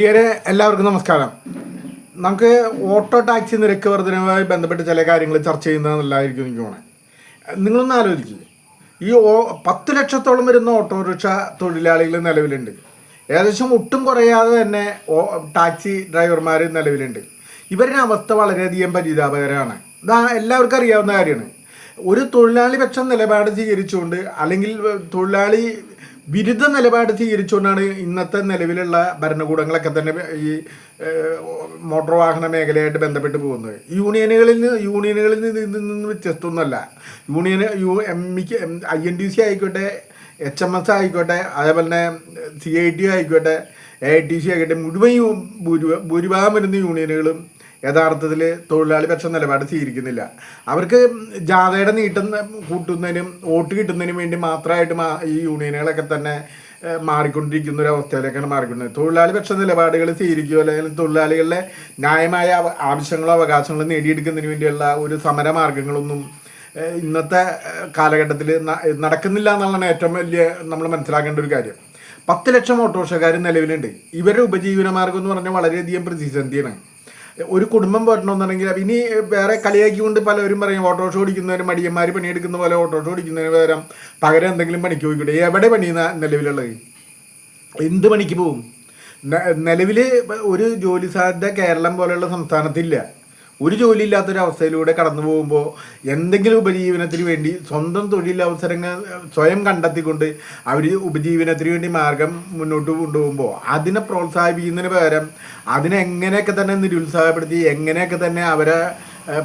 എല്ലാവർക്കും നമസ്കാരം. നമുക്ക് ഓട്ടോ ടാക്സി നിരക്ക് വർധനവുമായി ബന്ധപ്പെട്ട് ചില കാര്യങ്ങൾ ചർച്ച ചെയ്യുന്നതല്ലായിരിക്കും എനിക്ക് തോന്നുന്നത്. നിങ്ങളൊന്ന് ആലോചിക്കുക, ഈ 10 ലക്ഷത്തോളം വരുന്ന ഓട്ടോറിക്ഷ തൊഴിലാളികൾ നിലവിലുണ്ട്. ഏകദേശം ഒട്ടും കുറയാതെ തന്നെ ടാക്സി ഡ്രൈവർമാർ നിലവിലുണ്ട്. ഇവരുടെ അവസ്ഥ വളരെയധികം പരിതാപകരമാണ്. എല്ലാവർക്കും അറിയാവുന്ന കാര്യമാണ്. ഒരു തൊഴിലാളി പക്ഷം നിലപാട് സ്വീകരിച്ചുകൊണ്ട് അല്ലെങ്കിൽ തൊഴിലാളി വിരുദ്ധ നിലപാട് സ്വീകരിച്ചുകൊണ്ടാണ് ഇന്നത്തെ നിലവിലുള്ള ഭരണകൂടങ്ങളൊക്കെ തന്നെ ഈ മോട്ടോർ വാഹന മേഖലയായിട്ട് ബന്ധപ്പെട്ട് പോകുന്നത്. യൂണിയനുകളിൽ നിന്ന് വ്യത്യസ്തമൊന്നുമല്ല. INTC ആയിക്കോട്ടെ, HMS ആയിക്കോട്ടെ, അതേപോലെ തന്നെ CIT ആയിക്കോട്ടെ, AITC ആയിക്കോട്ടെ, മുഴുവൻ ഭൂരിഭാഗം വരുന്ന യൂണിയനുകളും യഥാർത്ഥത്തിൽ തൊഴിലാളി പക്ഷ നിലപാട് സ്വീകരിക്കുന്നില്ല. അവർക്ക് ജാഥയുടെ നീട്ടം കൂട്ടുന്നതിനും വോട്ട് കിട്ടുന്നതിനും വേണ്ടി മാത്രമായിട്ട് ഈ യൂണിയനുകളൊക്കെ തന്നെ മാറിക്കൊണ്ടിരിക്കുന്ന ഒരു അവസ്ഥയിലേക്കാണ് മാറിക്കൊണ്ടിരിക്കുന്നത്. തൊഴിലാളി പക്ഷ നിലപാടുകൾ സ്വീകരിക്കുകയോ അല്ലെങ്കിൽ തൊഴിലാളികളുടെ ന്യായമായ ആവശ്യങ്ങളോ അവകാശങ്ങളോ നേടിയെടുക്കുന്നതിന് വേണ്ടിയുള്ള ഒരു സമരമാർഗങ്ങളൊന്നും ഇന്നത്തെ കാലഘട്ടത്തിൽ നടക്കുന്നില്ല എന്നുള്ളതാണ് ഏറ്റവും വലിയ നമ്മൾ മനസ്സിലാക്കേണ്ട ഒരു കാര്യം. 10 ലക്ഷം ഓട്ടോറിക്ഷക്കാർ നിലവിലുണ്ട്. ഇവരുടെ ഉപജീവന മാർഗം എന്ന് പറഞ്ഞാൽ വളരെയധികം പ്രതിസന്ധിയാണ്. ഒരു കുടുംബം പോറ്റണമെന്നുണ്ടെങ്കിൽ ഇനി വേറെ കളിയാക്കിക്കൊണ്ട് പലരും പറയും ഓട്ടോറിക്ഷ ഓടിക്കുന്നവരും മടിയന്മാർ പണിയെടുക്കുന്ന പോലെ ഓട്ടോറിക്ഷ ഓടിക്കുന്നതിന് പകരം എന്തെങ്കിലും പണിക്ക് പോയിക്കോട്ടെ. എവിടെ പണിയുന്ന നിലവിലുള്ളത്? എന്ത് പണിക്ക് പോകും? നിലവിൽ ഒരു ജോലി സാധ്യത കേരളം പോലെയുള്ള സംസ്ഥാനത്തില്ല. ഒരു ജോലി ഇല്ലാത്തൊരവസ്ഥയിലൂടെ കടന്നു പോകുമ്പോൾ എന്തെങ്കിലും ഉപജീവനത്തിന് വേണ്ടി സ്വന്തം തൊഴിലവസരങ്ങൾ സ്വയം കണ്ടെത്തിക്കൊണ്ട് അവർ ഉപജീവനത്തിന് വേണ്ടി മാർഗം മുന്നോട്ട് കൊണ്ടുപോകുമ്പോൾ അതിനെ പ്രോത്സാഹിപ്പിക്കുന്നതിന് പകരം അതിനെങ്ങനെയൊക്കെ തന്നെ നിരുത്സാഹപ്പെടുത്തി എങ്ങനെയൊക്കെ തന്നെ അവരെ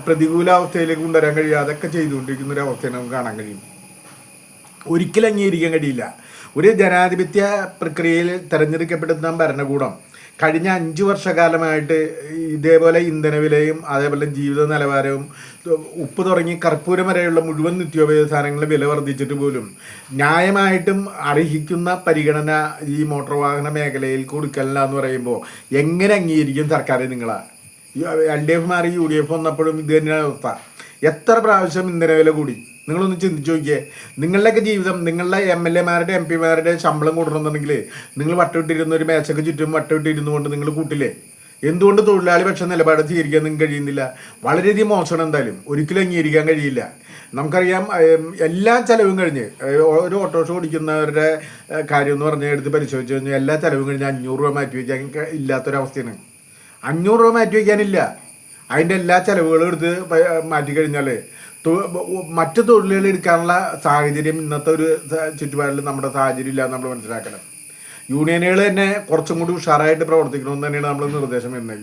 പ്രതികൂലാവസ്ഥയിലേക്ക് കൊണ്ടുവരാൻ കഴിയുക അതൊക്കെ ചെയ്തുകൊണ്ടിരിക്കുന്ന ഒരു അവസ്ഥയെ നമുക്ക് കാണാൻ കഴിയും. ഒരിക്കലും അംഗീകരിക്കാൻ കഴിയില്ല. ഒരു ജനാധിപത്യ പ്രക്രിയയിൽ തിരഞ്ഞെടുക്കപ്പെടുന്ന ഭരണകൂടം കഴിഞ്ഞ 5 വർഷക്കാലമായിട്ട് ഇതേപോലെ ഇന്ധനവിലയും അതേപോലെ ജീവിത നിലവാരവും ഉപ്പ് തുടങ്ങി കർപ്പൂരം വരെയുള്ള മുഴുവൻ നിത്യോപയോഗ സാധനങ്ങളും വില വർദ്ധിച്ചിട്ട് പോലും ന്യായമായിട്ടും അർഹിക്കുന്ന പരിഗണന ഈ മോട്ടോർ വാഹന മേഖലയിൽ കൊടുക്കലില്ല എന്ന് പറയുമ്പോൾ എങ്ങനെ അംഗീകരിക്കും സർക്കാർ? LDF മാറി UDF വന്നപ്പോഴും ഇത് തന്നെയാണ് അവസ്ഥ. എത്ര പ്രാവശ്യം ഇന്ധനവില കൂടി? നിങ്ങളൊന്ന് ചിന്തിച്ച് നോക്കിയേ. നിങ്ങളുടെയൊക്കെ ജീവിതം, നിങ്ങളുടെ MLA മാരുടെ MP മാരുടെ ശമ്പളം കൂടണമെന്നുണ്ടെങ്കിൽ നിങ്ങൾ വട്ടമിട്ടിരുന്ന ഒരു മേശയ്ക്ക് ചുറ്റും വട്ടമിട്ടിരുന്നു കൊണ്ട് നിങ്ങൾ കൂട്ടില്ലേ? എന്തുകൊണ്ട് തൊഴിലാളി പക്ഷ നിലപാട് സ്വീകരിക്കാൻ നിങ്ങൾക്ക് കഴിയുന്നില്ല? വളരെയധികം മോശമാണ്. എന്തായാലും ഒരിക്കലും അംഗീകരിക്കാൻ കഴിയില്ല. നമുക്കറിയാം, എല്ലാ ചിലവും കഴിഞ്ഞ് ഒരു ഓട്ടോറിക്ഷ ഓടിക്കുന്നവരുടെ കാര്യം എന്ന് പറഞ്ഞാൽ എടുത്ത് പരിശോധിച്ച് കഴിഞ്ഞാൽ എല്ലാ ചിലവും കഴിഞ്ഞ് 500 രൂപ മാറ്റി വയ്ക്കാൻ ഇല്ലാത്തൊരവസ്ഥയാണ്. 500 രൂപ മാറ്റി വയ്ക്കാനില്ല. അതിൻ്റെ എല്ലാ ചിലവുകളും എടുത്ത് മാറ്റിക്കഴിഞ്ഞാൽ മറ്റു തൊഴിലുകൾ എടുക്കാനുള്ള സാഹചര്യം ഇന്നത്തെ ഒരു ചുറ്റുപാടിൽ നമ്മുടെ സാഹചര്യം ഇല്ല നമ്മൾ മനസ്സിലാക്കണം. യൂണിയനുകൾ തന്നെ കുറച്ചും കൂടി ഉഷാറായിട്ട് പ്രവർത്തിക്കണമെന്ന് തന്നെയാണ് നമ്മൾ നിർദ്ദേശം വരുന്നത്.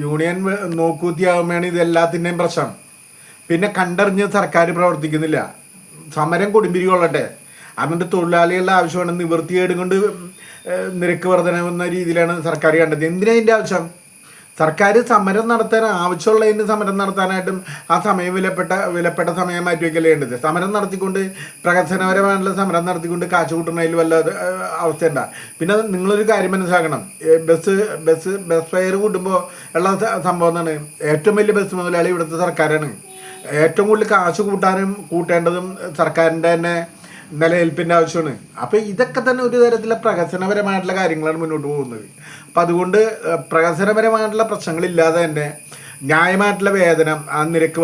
യൂണിയൻ നോക്കൂത്തിയാകുമ്പോഴാണ് ഇതെല്ലാത്തിൻ്റെയും പ്രശ്നം. പിന്നെ കണ്ടറിഞ്ഞ് സർക്കാർ പ്രവർത്തിക്കുന്നില്ല. സമരം കൊടുമ്പിരി കൊള്ളട്ടെ, അതിൻ്റെ തൊഴിലാളികളുടെ ആവശ്യമാണ്. നിവൃത്തികേട് കൊണ്ട് നിരക്ക് വർധനമെന്ന രീതിയിലാണ് സർക്കാർ കണ്ടത്. എന്തിനാ ഇതിൻ്റെ ആവശ്യം? സർക്കാർ സമരം നടത്താൻ ആവശ്യമുള്ളതിന് സമരം നടത്താനായിട്ടും ആ സമയം വിലപ്പെട്ട സമയം മാറ്റിവെക്കലേ വേണ്ടത്. സമരം നടത്തിക്കൊണ്ട് പ്രകസനപരമായിട്ടുള്ള സമരം നടത്തിക്കൊണ്ട് കാശ് കൂട്ടുന്നതിൽ വല്ല അവസ്ഥയുണ്ട? പിന്നെ നിങ്ങളൊരു കാര്യം മനസ്സിലാക്കണം, ബസ് ഫെയർ കൂട്ടുമ്പോൾ ഉള്ള സംഭവം എന്താണ്? ഏറ്റവും വലിയ ബസ് മുതലാളി ഇവിടുത്തെ സർക്കാരാണ്. ഏറ്റവും കൂടുതൽ കാശ് കൂട്ടേണ്ടതും സർക്കാരിൻ്റെ തന്നെ നിലനിൽപ്പിൻ്റെ ആവശ്യമാണ്. അപ്പോൾ ഇതൊക്കെ തന്നെ ഒരു തരത്തിലുള്ള പ്രകസനപരമായിട്ടുള്ള കാര്യങ്ങളാണ് മുന്നോട്ട് പോകുന്നത്. അപ്പം അതുകൊണ്ട് പ്രകസനപരമായിട്ടുള്ള പ്രശ്നങ്ങളില്ലാതെ തന്നെ ന്യായമായിട്ടുള്ള വേതനം, ആ നിരക്ക്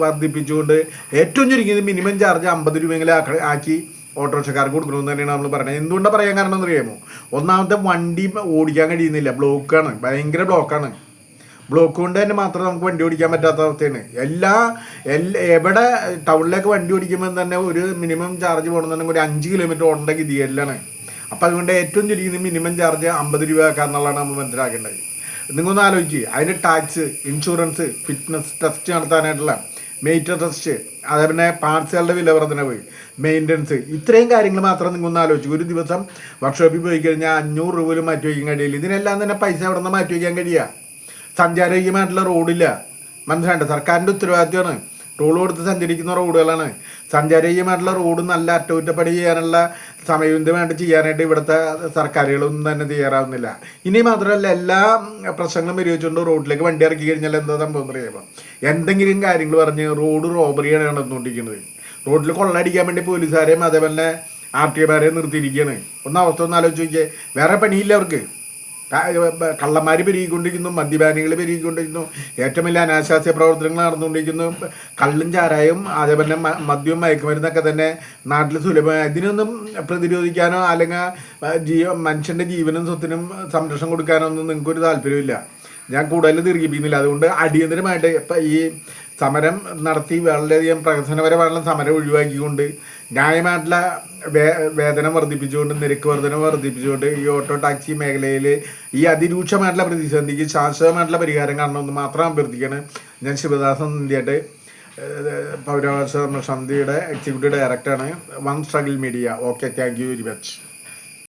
വർദ്ധിപ്പിച്ചുകൊണ്ട് ഏറ്റവും ചുരുങ്ങിയത് മിനിമം ചാർജ് 50 രൂപയെങ്കിലും ആക്കി ഓട്ടോറിക്ഷക്കാർക്ക് കൊടുക്കണമെന്ന് തന്നെയാണ് നമ്മൾ പറയുന്നത്. എന്തുകൊണ്ടാണ് പറയാൻ കാരണം എന്ന് അറിയാമോ? ഒന്നാമത്തെ, വണ്ടി ഓടിക്കാൻ കഴിയുന്നില്ല. ബ്ലോക്കാണ്, ഭയങ്കര ബ്ലോക്കാണ്. ബ്ലോക്ക് കൊണ്ട് തന്നെ മാത്രം നമുക്ക് വണ്ടി ഓടിക്കാൻ പറ്റാത്ത അവസ്ഥയാണ്. എവിടെ ടൗണിലേക്ക് വണ്ടി ഓടിക്കുമ്പോൾ തന്നെ ഒരു മിനിമം ചാർജ് പോകണമെന്നുണ്ടെങ്കിൽ ഒരു 5 കിലോമീറ്റർ ഓടേണ്ട ഗതിയിലാണ്. അപ്പോൾ അതുകൊണ്ട് ഏറ്റവും ചുരുങ്ങിയത് മിനിമം ചാർജ് 50 രൂപ ആക്കാന്നുള്ളതാണ് നമ്മൾ മനസ്സിലാക്കേണ്ടത്. നിങ്ങളൊന്ന് ആലോചിക്കുക, അതിന് ടാക്സ്, ഇൻഷുറൻസ്, ഫിറ്റ്നസ് ടെസ്റ്റ് നടത്താനായിട്ടുള്ള മീറ്റർ ടെസ്റ്റ്, അതേപോലെ പാർട്സുകളുടെ വില വർധനവ്, മെയിൻ്റനൻസ്, ഇത്രയും കാര്യങ്ങൾ മാത്രം നിങ്ങളൊന്ന് ആലോചിച്ചു. ഒരു ദിവസം വർക്ക്ഷോപ്പിൽ പോയി കഴിഞ്ഞാൽ 500 രൂപ പോലും മാറ്റി വയ്ക്കാൻ കഴിയില്ല. ഇതിനെല്ലാം തന്നെ പൈസ എവിടെ നിന്ന് മാറ്റി വയ്ക്കാൻ കഴിയുക? സഞ്ചാരയോഗ്യമായിട്ടുള്ള റോഡില്ല. മനസ്സിലാണ്ട്? സർക്കാരിൻ്റെ ഉത്തരവാദിത്തമാണ്. ടോൾ കൊടുത്ത് സഞ്ചരിക്കുന്ന റോഡുകളാണ്. സഞ്ചാരയോഗ്യമായിട്ടുള്ള റോഡ് നല്ല അറ്റകുറ്റപ്പണി ചെയ്യാനുള്ള സമയബന്ധിതമായിട്ട് ചെയ്യാനായിട്ട് ഇവിടുത്തെ സർക്കാരുകളൊന്നും തന്നെ തയ്യാറാവുന്നില്ല. ഇനി മാത്രമല്ല, എല്ലാ പ്രശ്നങ്ങളും പരിഹരിച്ചുകൊണ്ട് റോഡിലേക്ക് വണ്ടി ഇറക്കി കഴിഞ്ഞാൽ എന്താ സംഭവം അറിയാമോ? എന്തെങ്കിലും കാര്യങ്ങൾ പറഞ്ഞ് റോഡ് റോബറിയാണ് നടന്നുകൊണ്ടിരിക്കുന്നത്. റോഡിൽ കൊള്ളടിക്കാൻ വേണ്ടി പോലീസുകാരെയും അതേപോലെ RTOമാരെയും നിർത്തിയിരിക്കുകയാണ്. അവസ്ഥ ഒന്ന് ആലോചിച്ച് നോക്കിയേ. വേറെ പണിയില്ല അവർക്ക്. കള്ളന്മാർ പെരുകിക്കൊണ്ടിരിക്കുന്നു, മദ്യപാനികൾ പെരുകിക്കൊണ്ടിരിക്കുന്നു, ഏറ്റവും വലിയ അനാശാസ്യ പ്രവർത്തനങ്ങൾ നടന്നുകൊണ്ടിരിക്കുന്നു, കള്ളും ചാരായും അതേപോലെ മദ്യവും മയക്കുമരുന്നൊക്കെ തന്നെ നാട്ടിൽ സുലഭമായി. ഇതിനൊന്നും പ്രതിരോധിക്കാനോ അല്ലെങ്കിൽ മനുഷ്യൻ്റെ ജീവനും സ്വത്തിനും സംരക്ഷണം കൊടുക്കാനോ ഒന്നും നിങ്ങൾക്കൊരു താല്പര്യമില്ല. ഞാൻ കൂടുതൽ ദീർഘിപ്പിക്കുന്നില്ല. അതുകൊണ്ട് അടിയന്തരമായിട്ട് ഇപ്പം ഈ സമരം നടത്തി വളരെയധികം പ്രഹസനപരമായിട്ടുള്ള സമരം ഒഴിവാക്കിക്കൊണ്ട് ന്യായമായിട്ടുള്ള വേതനം വർദ്ധിപ്പിച്ചുകൊണ്ട്, നിരക്ക് വർധനം വർദ്ധിപ്പിച്ചുകൊണ്ട് ഈ ഓട്ടോ ടാക്സി മേഖലയിൽ ഈ അതിരൂക്ഷമായിട്ടുള്ള പ്രതിസന്ധിക്ക് ശാശ്വതമായിട്ടുള്ള പരിഹാരം കാണണമെന്ന് മാത്രം അഭ്യർത്ഥിക്കുകയാണ്. ഞാൻ ശിവദാസൻ ഇന്ത്യയുടെ പൗരാവകാശ സമിതിയുടെ എക്സിക്യൂട്ടീവ് ഡയറക്ടറാണ്, one struggle media. Okay, thank you very much.